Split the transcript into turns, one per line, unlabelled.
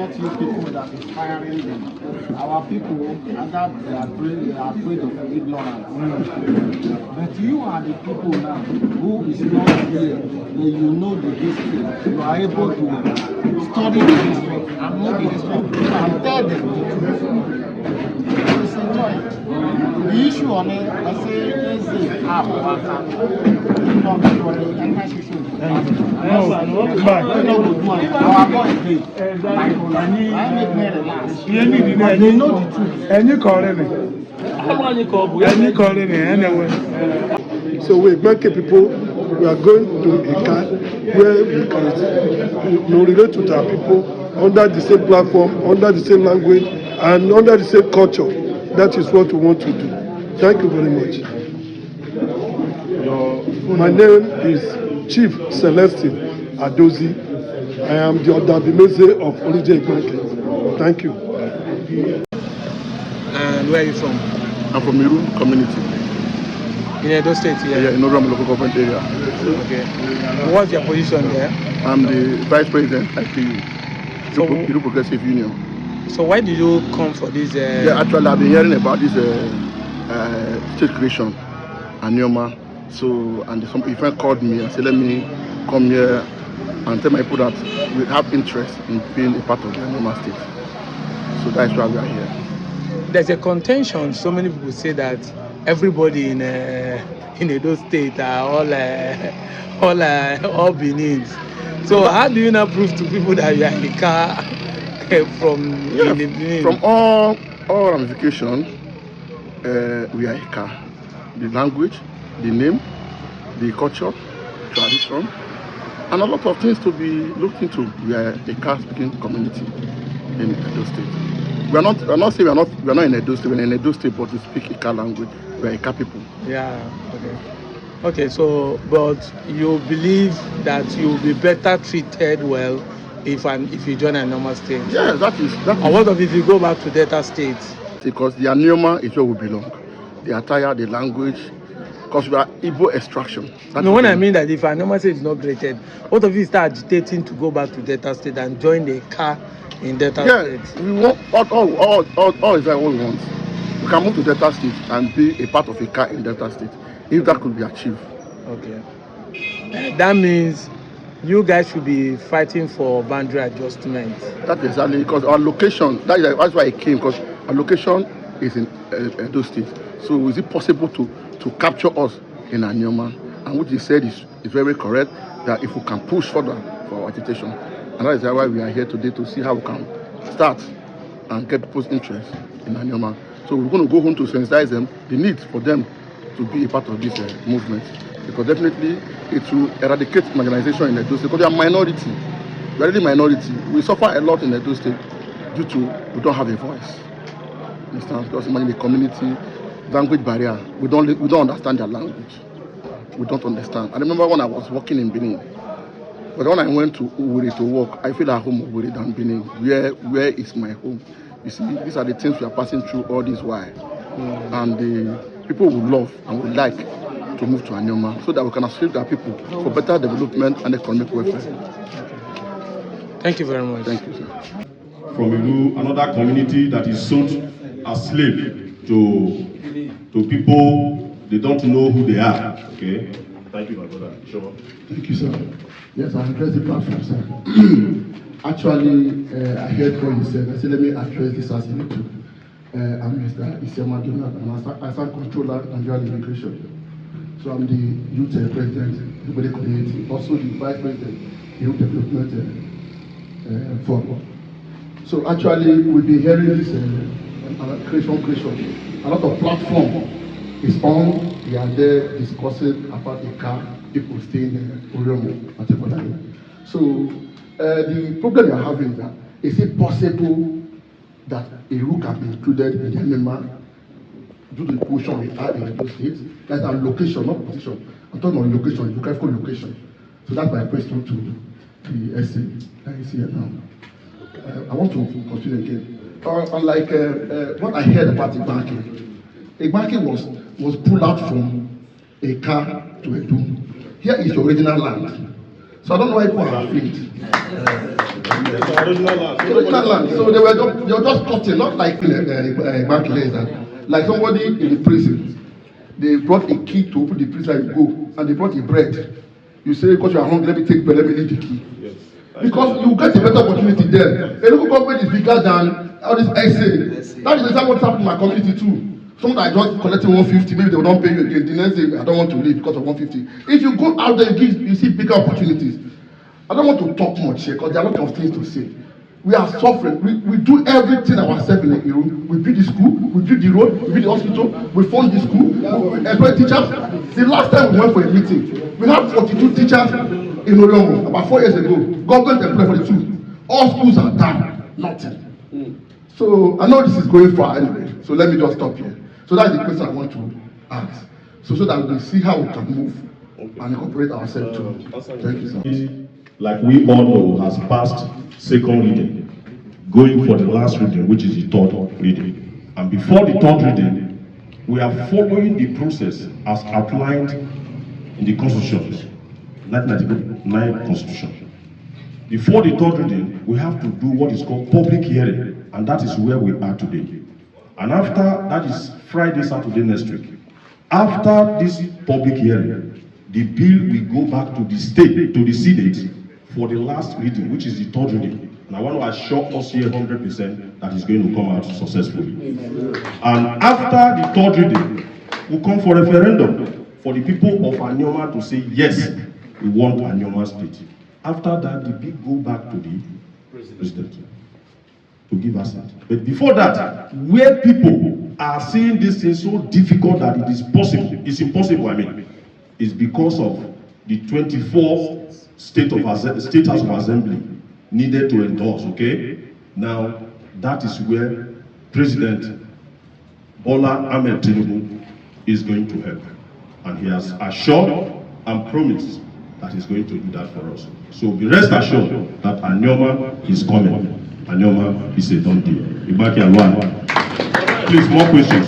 not you people that is firing them. Our people, and that they are afraid of ignorance. But you are the people now who is not here, that you know the history. You are able to study the history and know the history of people and tell them the truth. It's enjoying. The issue on it, I say, is the app they know the truth.
And you calling me? Anyway. So we Igbanke people, we are going to a car where we can relate to our people under the same platform, under the same language, and under the same culture. That is what we want to do. Thank you very much. My name is Chief Celeste Adoi. I am the Odabimeze of Origin Igbanke. Thank you.
And where are you from?
I'm from Miru community.
In Edo State,
Yeah, in Oram local government area.
Okay. What's your position there?
I'm the Vice President at the Miru Progressive Union.
So why did you come for this?
Yeah, actually I've been hearing about this state creation, Anioma. So, and some friend called me and said, let me come here and tell my people that we have interest in being a part of the Anioma state. So that's why we are here.
There's a contention. So many people say that everybody in Edo State are all Benin. So how do you now prove to people that you are a car from Benin?
From all ramifications, we are a car. The language, the name, the culture, tradition, and a lot of things to be looked into. We are a car-speaking community in Edo State. We are not saying we are not in Edo State. We are in Edo State, but we speak Ika language. We are Ika people.
Yeah. Okay. So, but you believe that you will be better treated well if you join Anioma State?
Yeah, that is.
And what if you go back to Delta State?
Because the Anioma is where we belong. The attire, the language, because we are Igbo extraction.
No, when I mean that if Anioma State is not graded, what if you start agitating to go back to Delta State and join the car in Delta State?
Yeah, we want all is that what we want. We can move to Delta State and be a part of a car in Delta State if that could be achieved.
Okay. That means you guys should be fighting for boundary adjustment.
That's exactly because our location. That's why I came, because our location is in Edo State. So is it possible to capture us in Anioma? And what he said is very correct, that if we can push further for our agitation. And that is why we are here today, to see how we can start and get people's interest in Anioma. So we're going to go home to sensitize them, the need for them to be a part of this movement. Because definitely it will eradicate marginalization in Edo State, because they are minority. We are really minority. We suffer a lot in Edo State due to we don't have a voice. Understand? Because imagine the community, language barrier. We don't understand their language. We don't understand. I remember when I was working in Benin. But when I went to Uwere to work, I feel at home Uwere than Benin. Where is my home? You see, these are the things we are passing through all this while. And the people would love and would like to move to Anioma so that we can assist our people for better development and economic welfare.
Thank you very much.
Thank you, sir.
From another community that is sold as slave to people they don't know who they are. Okay. Thank you, my brother. Sure.
Thank you, sir. Yes, I address the platform, sir. Actually, I heard what you said. I said, let me address this as a little. I'm Mr. Isioma Donald, and I stand controller of Nigerian immigration. So I'm the youth president, the Igbo community, also the vice president, youth development forum. So actually, we've been hearing this creation. A lot of platform is on. We are there discussing about the car, people staying in Oromo, particularly. So the problem we are having is it possible that a rook can be included in the Anioma due to the position we have in those states? That's our location, not position. I'm talking about location, geographical location. So that's my question to the essay that is here now. I want to continue again. Unlike what I heard about Igbanke was pulled out from a car to a tomb. Here is your original land. So I don't know why people are afraid.
It's original land.
Original land. So they were just cutting, not like Igbanke, like somebody in the prison. They brought a key to open the prison, you go, and they brought a bread. You say, because you are hungry, let me take bread, let me leave the key.
Yes.
Because you get a better opportunity there. A local government is bigger than all this essay. That is exactly what's happening in my community too. Someone that just collecting 150, maybe they will not pay you again. The next day, I don't want to leave because of 150. If you go out there, you see bigger opportunities. I don't want to talk much here because there are a lot of things to say. We are suffering. We do everything ourselves in the room. We build the school, we build the road, we build the hospital, we fund the school, we employ teachers. The last time we went for a meeting, we had 42 teachers in Anioma about 4 years ago. Government employed 42. All schools are down. Nothing. So I know this is going far anyway. So let me just stop here. So that's the question I want to ask. So that we see how we can move and incorporate ourselves too. Thank you, sir.
Like we all know, has passed second reading, going for the last reading, which is the third reading. And before the third reading, we are following the process as outlined in the Constitution, 1999 Constitution. Before the third reading, we have to do what is called public hearing, and that is where we are today. And after, that is Friday, Saturday next week. After this public hearing, the bill will go back to the state, to the Senate, for the last reading, which is the third reading. And I want to assure us here 100% that it's going to come out successfully. And after the third reading, we'll come for referendum for the people of Anioma to say, yes, we want Anioma State. After that, the bill go back to the president to give assent. But before that, where people are seeing this thing so difficult that it is possible, it's impossible, I mean, is because of the 24 State House of Assembly needed to endorse, okay? Now, that is where President Bola Ahmed Tinubu is going to help. And he has assured and promised that he's going to do that for us. So be rest assured that Anioma is coming. Anioma is a done deal. Igbanke Alwan. Please, more questions.